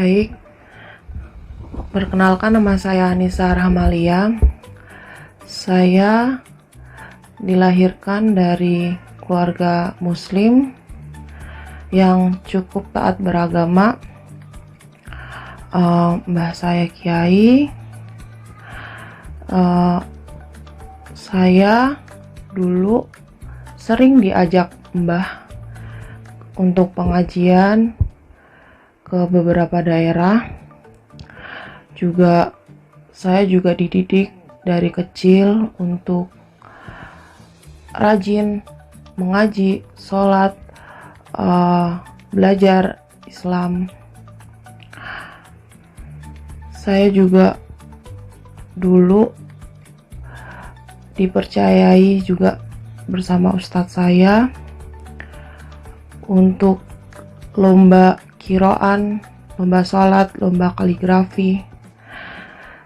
Baik, perkenalkan nama saya Anissa Rahmalia. Saya dilahirkan dari keluarga muslim yang cukup taat beragama. Mbah saya kiai. Saya dulu sering diajak mbah untuk pengajian ke beberapa daerah. Saya juga dididik dari kecil untuk rajin mengaji, sholat, belajar Islam. Saya juga dulu dipercayai juga bersama ustadz saya untuk lomba kiroan, lomba sholat, lomba kaligrafi,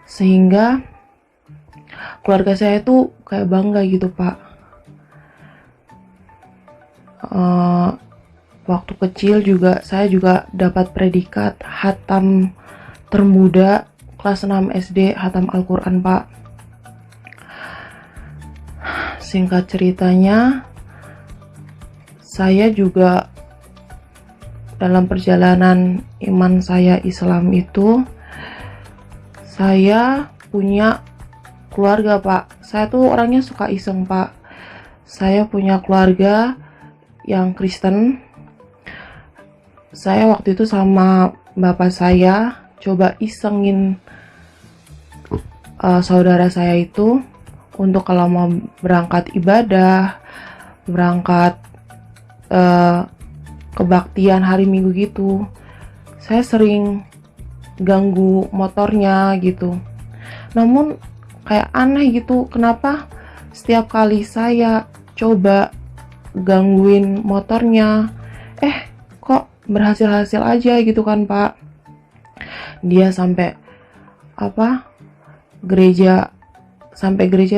sehingga keluarga saya tuh kayak bangga gitu Pak. Waktu kecil saya juga dapat predikat hatam termuda kelas 6 SD hatam Al-Quran Pak. Singkat ceritanya, saya juga dalam perjalanan iman saya Islam itu, saya punya keluarga Pak. Saya tuh orangnya suka iseng Pak. Saya punya keluarga yang Kristen. Saya waktu itu sama bapak saya coba isengin saudara saya itu untuk kalau mau berangkat ibadah, berangkat kebaktian hari Minggu gitu, saya sering ganggu motornya gitu. Namun kayak aneh gitu, kenapa setiap kali saya coba gangguin motornya, kok berhasil-hasil aja gitu kan Pak. Dia sampai gereja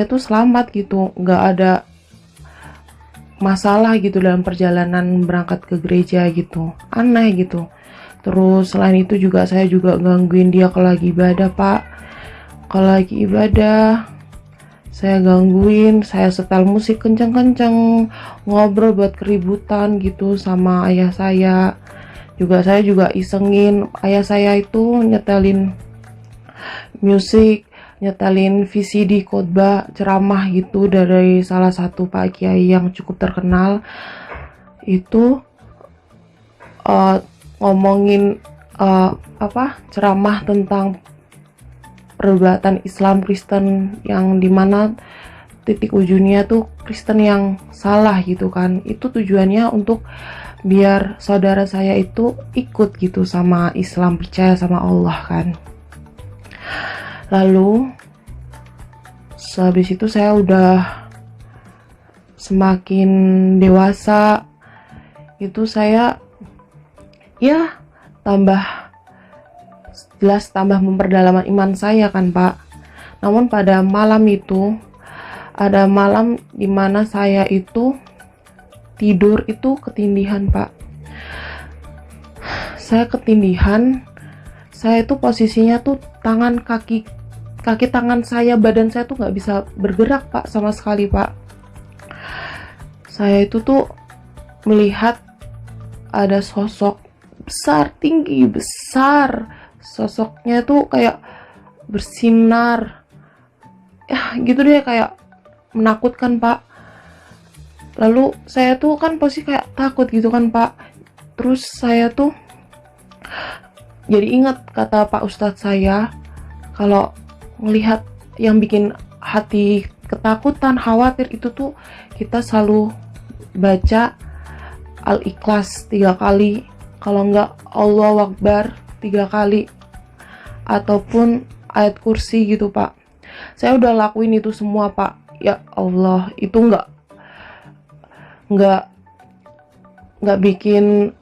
tuh selamat gitu, nggak ada masalah gitu dalam perjalanan berangkat ke gereja gitu. Aneh gitu. Terus selain itu juga saya juga gangguin dia kalau lagi ibadah Pak. Kalau lagi ibadah saya gangguin, saya setel musik kenceng-kenceng, ngobrol buat keributan gitu sama ayah saya. Saya juga isengin ayah saya itu nyetelin musik, nyetelin VCD khotbah ceramah gitu dari salah satu Pak Kiai yang cukup terkenal itu, ngomongin ceramah tentang perdebatan Islam Kristen yang dimana titik ujungnya tuh Kristen yang salah gitu kan. Itu tujuannya untuk biar saudara saya itu ikut gitu sama Islam, percaya sama Allah kan. Lalu habis itu saya udah semakin dewasa, itu saya tambah memperdalaman iman saya kan Pak. Namun pada malam itu, ada malam dimana saya itu tidur itu ketindihan Pak. Saya ketindihan, saya itu posisinya tuh kaki tangan saya, badan saya tuh nggak bisa bergerak Pak sama sekali Pak. Saya itu tuh melihat ada sosok besar, tinggi, besar. Sosoknya tuh kayak bersinar, gitu deh, kayak menakutkan Pak. Lalu saya tuh kan posisi kayak takut gitu kan Pak. Terus saya tuh jadi ingat kata Pak Ustadz saya, kalau melihat yang bikin hati ketakutan, khawatir itu tuh kita selalu baca Al-Ikhlas 3 kali, kalau enggak Allahu Akbar 3 kali, ataupun ayat kursi gitu Pak. Saya udah lakuin itu semua Pak. Ya Allah, itu enggak bikin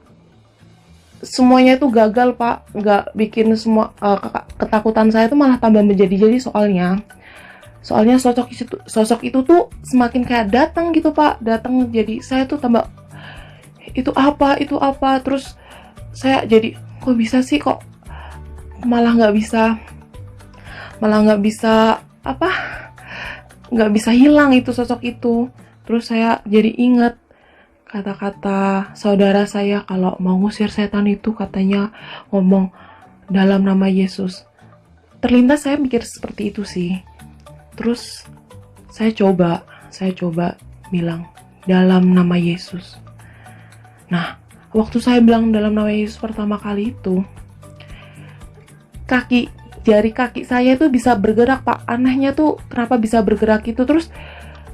semuanya itu gagal Pak, nggak bikin semua ketakutan saya itu malah tambah menjadi-jadi. Soalnya sosok itu tuh semakin kayak datang gitu Pak, datang, jadi saya tuh tambah itu apa, terus saya jadi kok bisa sih, kok malah nggak bisa apa, nggak bisa hilang itu sosok itu. Terus saya jadi ingat kata-kata saudara saya kalau mau ngusir setan itu katanya ngomong dalam nama Yesus. Terlintas saya mikir seperti itu sih. Terus saya coba bilang dalam nama Yesus. Nah, waktu saya bilang dalam nama Yesus pertama kali itu, jari kaki saya itu bisa bergerak, Pak. Anehnya tuh kenapa bisa bergerak itu. Terus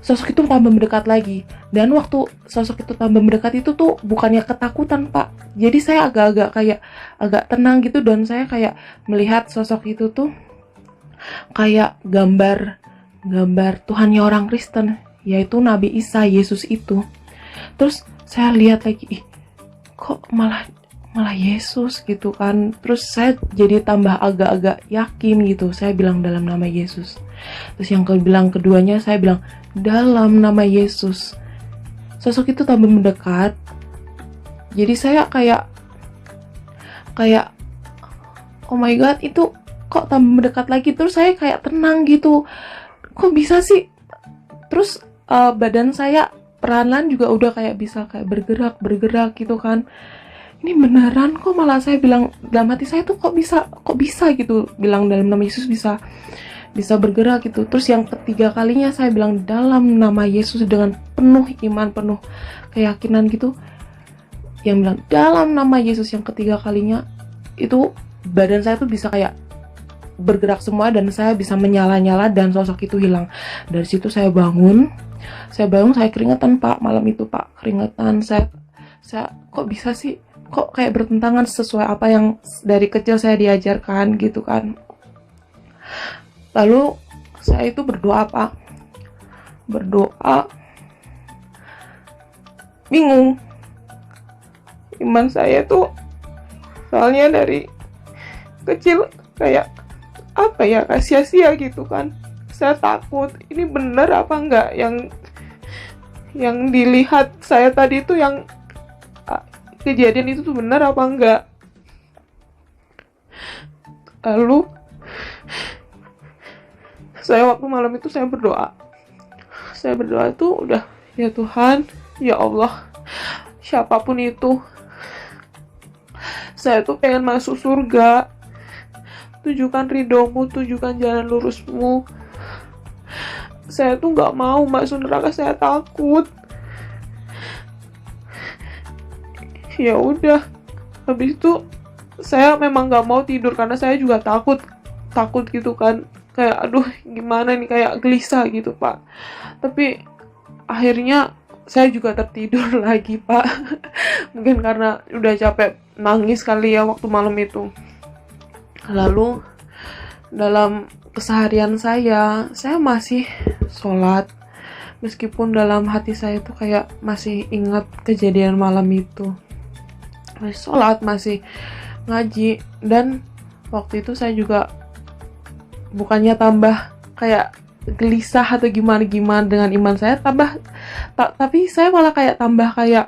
sosok itu tambah mendekat lagi. Dan waktu sosok itu tambah mendekat itu tuh bukannya ketakutan, Pak. Jadi saya agak tenang gitu, dan saya kayak melihat sosok itu tuh kayak gambar Tuhannya orang Kristen, yaitu Nabi Isa, Yesus itu. Terus saya lihat lagi, kok malah Yesus gitu kan. Terus saya jadi tambah agak-agak yakin gitu. Saya bilang dalam nama Yesus. Terus yang keduanya saya bilang dalam nama Yesus. Sosok itu tambah mendekat. Jadi saya kayak oh my god, itu kok tambah mendekat lagi. Terus saya kayak tenang gitu. Kok bisa sih? Terus badan saya perlahan juga udah kayak bisa kayak bergerak gitu kan. Ini beneran kok, malah saya bilang dalam hati saya tuh kok bisa gitu, bilang dalam nama Yesus bisa bergerak gitu. Terus yang ketiga kalinya saya bilang dalam nama Yesus dengan penuh iman, penuh keyakinan gitu. Yang bilang dalam nama Yesus yang ketiga kalinya itu badan saya tuh bisa kayak bergerak semua, dan saya bisa menyala-nyala, dan sosok itu hilang. Dari situ saya bangun, saya keringetan, Pak. Malam itu, Pak, keringetan. Saya kok bisa sih, kok kayak bertentangan sesuai apa yang dari kecil saya diajarkan gitu kan. Lalu saya itu berdoa, Pak. Bingung. Iman saya tuh soalnya dari kecil kayak apa ya, sia-sia gitu kan. Saya takut ini bener apa enggak yang dilihat saya tadi itu, yang kejadian itu tuh bener apa enggak. Lalu saya waktu malam itu saya berdoa tuh udah, ya Tuhan, ya Allah, siapapun itu, saya tuh pengen masuk surga. Tunjukkan ridhomu, tunjukkan jalan lurusmu. Saya tuh gak mau masuk neraka, saya takut. Ya udah, habis itu saya memang gak mau tidur karena saya juga takut gitu kan. Kayak aduh gimana nih, kayak gelisah gitu, Pak. Tapi akhirnya saya juga tertidur lagi, Pak. Mungkin karena udah capek nangis kali ya waktu malam itu. Lalu dalam keseharian saya masih sholat, meskipun dalam hati saya tuh kayak masih ingat kejadian malam itu. Masih sholat, masih ngaji, dan waktu itu saya juga bukannya tambah kayak gelisah atau gimana dengan iman saya, tapi saya malah kayak tambah kayak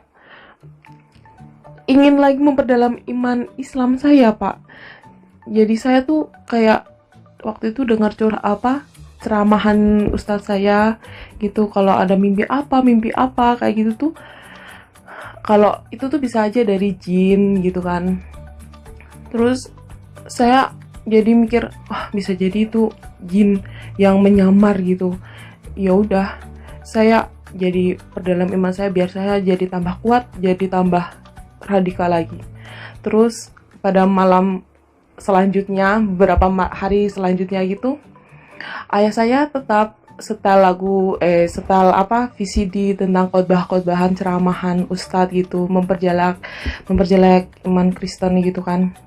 ingin lagi memperdalam iman Islam saya, Pak. Jadi saya tuh kayak waktu itu dengar ceramahan ustadz saya gitu, kalau ada mimpi apa kayak gitu tuh, kalau itu tuh bisa aja dari jin gitu kan. Terus saya jadi mikir, bisa jadi itu jin yang menyamar gitu. Ya udah, saya jadi perdalam iman saya biar saya jadi tambah kuat, jadi tambah radikal lagi. Terus pada malam selanjutnya, beberapa hari selanjutnya gitu, ayah saya tetap setel VCD tentang khotbah-khotbahan ceramahan ustadz gitu, memperjelek iman Kristen gitu kan.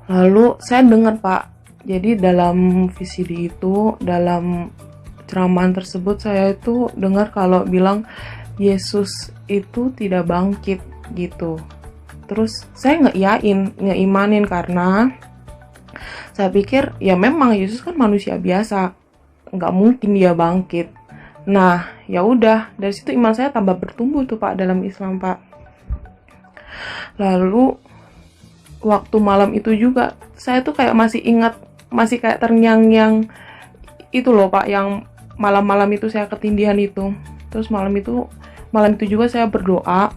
Lalu saya dengar, Pak, jadi dalam VCD itu, dalam ceramahan tersebut, saya itu dengar kalau bilang Yesus itu tidak bangkit gitu. Terus saya ngeimanin karena saya pikir ya memang Yesus kan manusia biasa, nggak mungkin dia bangkit. Nah ya udah, dari situ iman saya tambah bertumbuh tuh, Pak, dalam Islam, Pak. Lalu waktu malam itu juga saya tuh kayak masih ingat, masih kayak terngiang-ngiang itu loh Pak, yang malam-malam itu saya ketindihan itu. Terus malam itu juga saya berdoa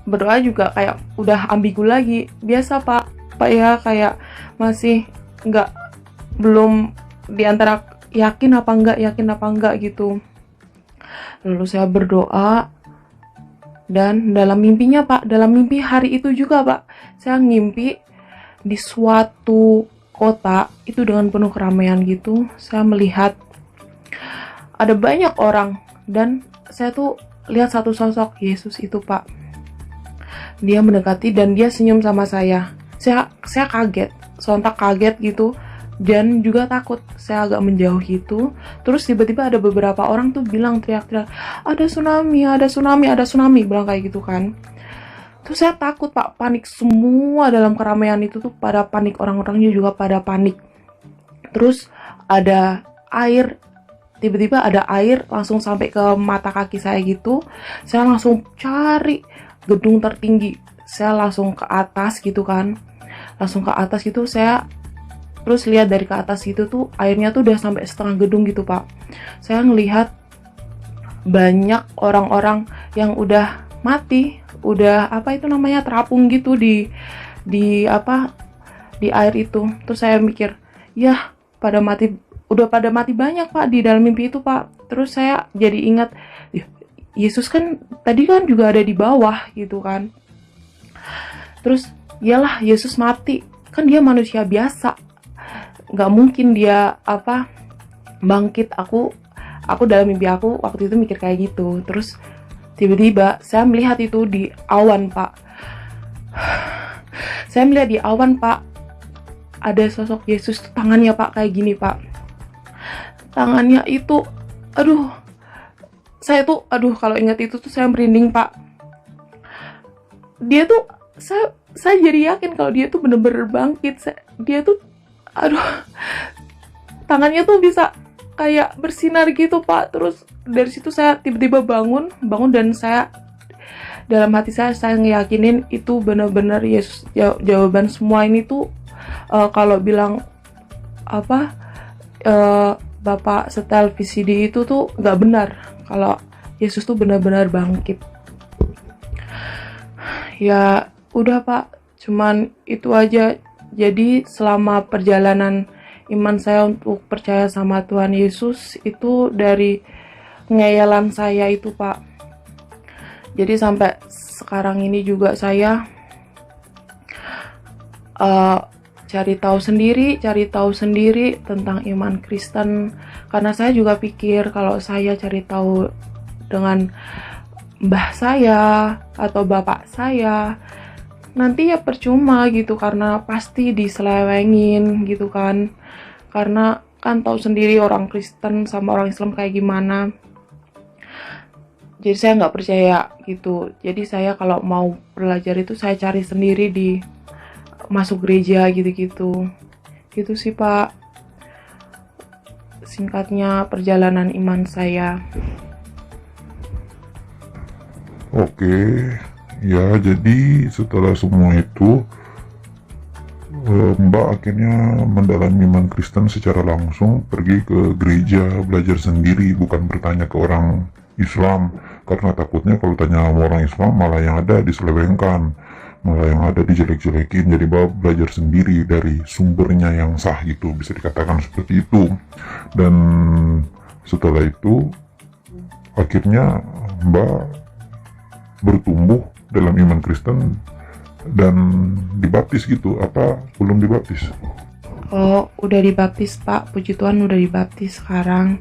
berdoa juga kayak udah ambigu lagi, biasa Pak ya, kayak masih nggak, belum diantara yakin apa enggak gitu. Lalu saya berdoa, dan dalam mimpinya Pak, dalam mimpi hari itu juga Pak, saya ngimpi di suatu kota itu dengan penuh keramaian gitu. Saya melihat ada banyak orang, dan saya tuh lihat satu sosok Yesus itu Pak. Dia mendekati dan dia senyum sama saya. Saya kaget, sontak kaget gitu, dan juga takut. Saya agak menjauh gitu. Terus tiba-tiba ada beberapa orang tuh bilang, teriak-teriak, ada tsunami, bilang kayak gitu kan. Terus saya takut Pak, panik semua dalam keramaian itu tuh, pada panik, orang-orangnya juga pada panik. Terus ada air, tiba-tiba ada air langsung sampai ke mata kaki saya gitu. Saya langsung cari gedung tertinggi, saya langsung ke atas gitu kan, saya terus lihat dari ke atas gitu tuh, airnya tuh udah sampai setengah gedung gitu Pak. Saya ngelihat banyak orang-orang yang udah mati, udah apa itu namanya, terapung gitu di air itu. Terus saya mikir, ya udah pada mati banyak Pak di dalam mimpi itu Pak. Terus saya jadi ingat, Yesus kan tadi kan juga ada di bawah gitu kan. Terus iyalah, Yesus mati, kan dia manusia biasa, nggak mungkin dia bangkit. Aku dalam mimpi aku waktu itu mikir kayak gitu. Terus tiba-tiba saya melihat itu di awan Pak. Saya melihat di awan Pak, ada sosok Yesus, tangannya Pak kayak gini Pak. Tangannya itu, saya tuh, kalau ingat itu tuh saya merinding Pak. Dia tuh, saya jadi yakin kalau dia tuh bener-bener bangkit. Dia tuh, tangannya tuh bisa kayak bersinar gitu Pak. Terus dari situ saya tiba-tiba bangun, dan saya, dalam hati saya ngeyakinin itu bener-bener Yesus. Jawaban semua ini tuh, kalau bilang Bapak setel VCD itu tuh nggak benar, kalau Yesus tuh benar-benar bangkit. Ya udah Pak, cuman itu aja. Jadi selama perjalanan iman saya untuk percaya sama Tuhan Yesus itu dari ngeyalan saya itu Pak. Jadi sampai sekarang ini juga saya cari tahu sendiri tentang iman Kristen, karena saya juga pikir kalau saya cari tahu dengan mbah saya atau bapak saya, nanti ya percuma gitu, karena pasti diselewengin gitu kan. Karena kan tahu sendiri orang Kristen sama orang Islam kayak gimana. Jadi saya nggak percaya gitu. Jadi saya kalau mau belajar itu saya cari sendiri, masuk gereja gitu-gitu. Gitu sih Pak, singkatnya perjalanan iman saya. Oke, ya jadi setelah semua itu Mbak akhirnya mendalami iman Kristen secara langsung, pergi ke gereja, belajar sendiri, bukan bertanya ke orang Islam, karena takutnya kalau tanya sama orang Islam malah yang ada diselewengkan, malah yang ada dijelek-jelekin. Jadi Mbak belajar sendiri dari sumbernya yang sah gitu, bisa dikatakan seperti itu. Dan setelah itu akhirnya Mbak bertumbuh dalam iman Kristen dan dibaptis gitu, apa belum dibaptis? Oh, udah dibaptis Pak, puji Tuhan udah dibaptis sekarang.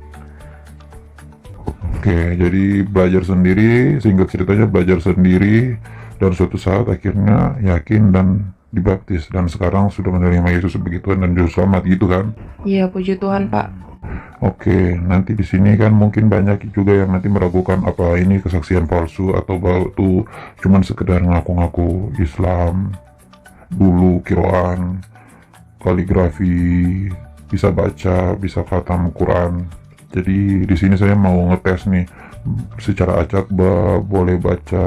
Oke, jadi belajar sendiri, singkat ceritanya belajar sendiri, dan suatu saat akhirnya yakin dan dibaptis, dan sekarang sudah menerima Yesus sebagai Tuhan dan Juru Selamat gitu kan? Iya, puji Tuhan Pak. Oke, nanti di sini kan mungkin banyak juga yang nanti meragukan apa ini kesaksian palsu atau itu cuman sekedar ngaku-ngaku Islam dulu, kiroan, kaligrafi, bisa baca, bisa khatam Quran. Jadi di sini saya mau ngetes nih secara acak boleh baca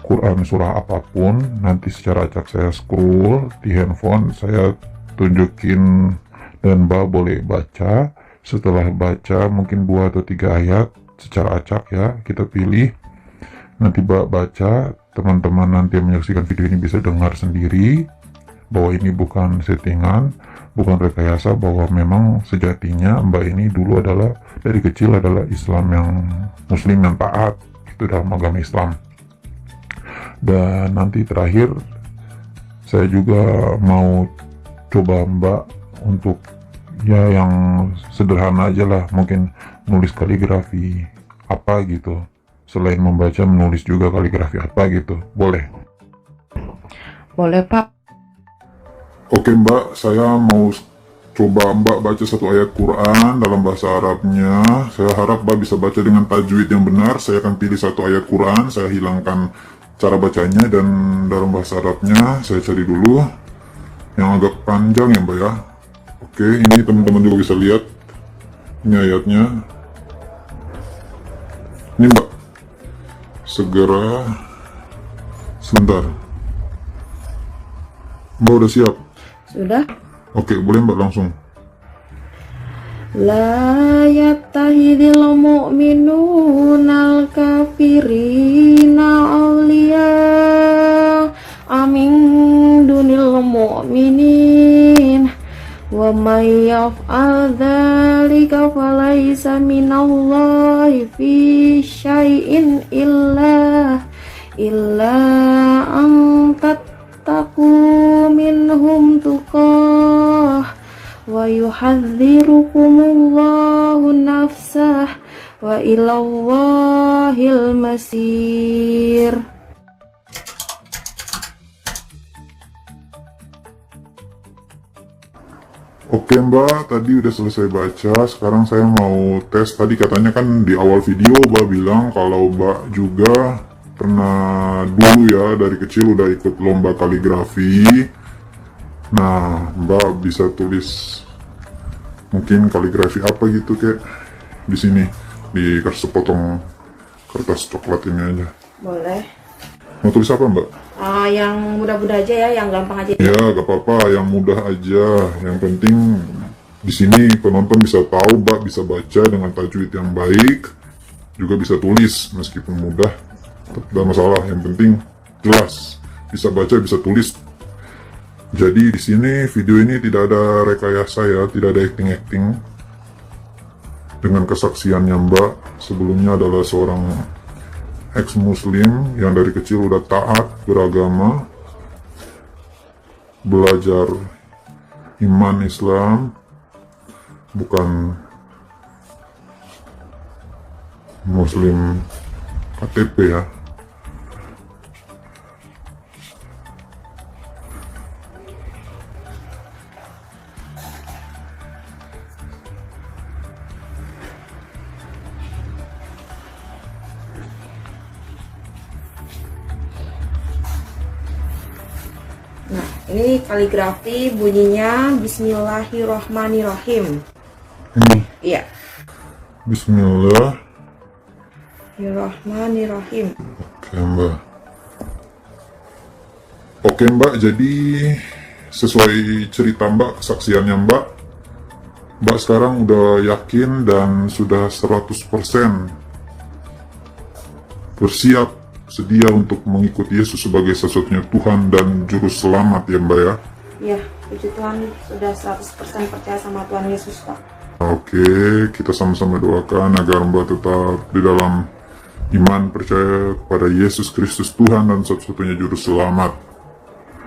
Quran surah apapun, nanti secara acak saya scroll di handphone, saya tunjukin dan Mbak boleh baca. Setelah baca mungkin 2 atau 3 ayat secara acak ya, kita pilih. Nanti Mbak baca, teman-teman nanti yang menyaksikan video ini bisa dengar sendiri bahwa ini bukan settingan, bukan rekayasa, bahwa memang sejatinya Mbak ini dulu adalah dari kecil adalah Islam yang Muslim yang taat, itu dalam agama Islam. Dan nanti terakhir saya juga mau coba Mbak untuk ya yang sederhana aja lah, mungkin nulis kaligrafi apa gitu, selain membaca menulis juga kaligrafi apa gitu, boleh? Boleh Pak. Oke Mbak, saya mau coba Mbak baca satu ayat Quran dalam bahasa Arabnya. Saya harap Mbak bisa baca dengan tajwid yang benar. Saya akan pilih satu ayat Quran, saya hilangkan cara bacanya, dan dalam bahasa Arabnya saya cari dulu yang agak panjang ya Mbak ya. Oke, ini teman-teman juga bisa lihat, ini ayatnya. Ini Mbak, segera, sebentar. Mbak udah siap? Sudah? Oke, boleh Mbak langsung. La yattahidil mu'minuna al-kafirina awliya amin dunil mu'minin wa may yaf'al dzalika falaysa minallahi fi syai'in illa an tattaqu minhum tuqah wa yuhadzirukumullahu nafsah wa ilallahil masir. Oke Mbak, tadi udah selesai baca. Sekarang saya mau tes. Tadi katanya kan di awal video Mbak bilang kalau Mbak juga pernah dulu ya dari kecil udah ikut lomba kaligrafi. Nah, Mbak bisa tulis mungkin kaligrafi apa gitu kayak di sini, di kertas sepotong kertas coklat ini aja. Boleh. Mau tulis apa Mbak? Yang mudah-mudah aja ya, yang gampang aja. Ya, gak apa-apa, yang mudah aja. Yang penting di sini penonton bisa tahu Mbak bisa baca dengan tajwid yang baik, juga bisa tulis meskipun mudah, tidak masalah. Yang penting jelas, bisa baca, bisa tulis. Jadi di sini video ini tidak ada rekayasa ya, tidak ada acting-acting. Dengan kesaksiannya Mbak, sebelumnya adalah seorang ex-muslim yang dari kecil udah taat beragama, belajar iman Islam, bukan muslim KTP ya. Nah, ini kaligrafi bunyinya Bismillahirrohmanirrohim. Ini Iya. Bismillahirrohmanirrohim. Oke Mbak, jadi sesuai cerita Mbak, kesaksiannya Mbak sekarang udah yakin dan sudah 100% bersiap, sedia untuk mengikuti Yesus sebagai satu-satunya Tuhan dan Juru Selamat ya Mbak ya? Iya, puji Tuhan, sudah 100% percaya sama Tuhan Yesus Pak. Oke, kita sama-sama doakan agar Mbak tetap di dalam iman, percaya kepada Yesus Kristus Tuhan dan satu-satunya Juru Selamat.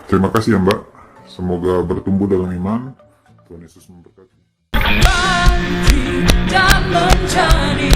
Terima kasih ya Mbak, semoga bertumbuh dalam iman. Tuhan Yesus memberkati. Dan menjadi